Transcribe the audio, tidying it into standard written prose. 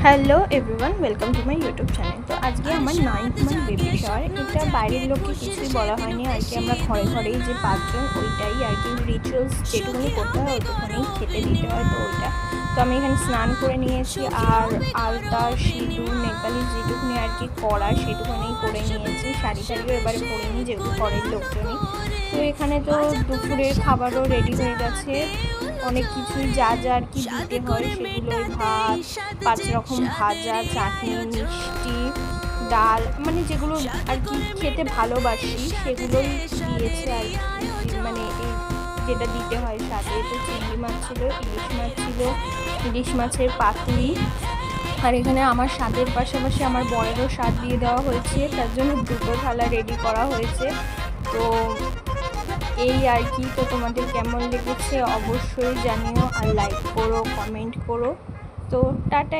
Hello everyone, welcome to my YouTube channel. তো আজকে আমার 9th মান্থ বেবি শাওয়ার। এটা বাইরের লোককে কিছুই বলা হয়নি আর কি। আমরা ঘরে ঘরেই যে 5 জন, ওইটাই আর কি রিচুয়ালস যেটুকুনি করতে হয় ওইটুকুনি খেতে দিতে হয়। তো ওইটা তো আমি এখানে স্নান করে নিয়েছি আর আলতা, সিঁদুর, নেপালি যেটুকুনি আর কি করার সেটুকুনি করে নিয়েছি। শাড়ি টাড়িও এবারে পরিনি, যেহেতু ঘরের লোকজনই। তো এখানে তো দুপুরের খাবারও রেডি হয়ে গেছে। অনেক কিছুই যা যা আর কি দিতে হয় সেগুলোই ভাত, 5 রকম ভাজা, চাটনি, মিষ্টি, ডাল, মানে যেগুলো আর কি খেতে ভালোবাসি সেগুলোই দিয়েছে আর কি। মানে এই যেটা দিতে হয় সাথে তো চিংড়ি মাছ ছিল, ইলিশ মাছ ছিল, ইলিশ মাছের পাতুরি। আর এখানে আমার স্বাদের পাশাপাশি আমার বরেরও স্বাদ দিয়ে দেওয়া হয়েছে, তার জন্য দুটো থালা রেডি করা হয়েছে। তো এই আর কি। তো তোমাদের কেমন লেগেছে অবশ্যই জানিও, আর লাইক করো, কমেন্ট করো। তো টাটা।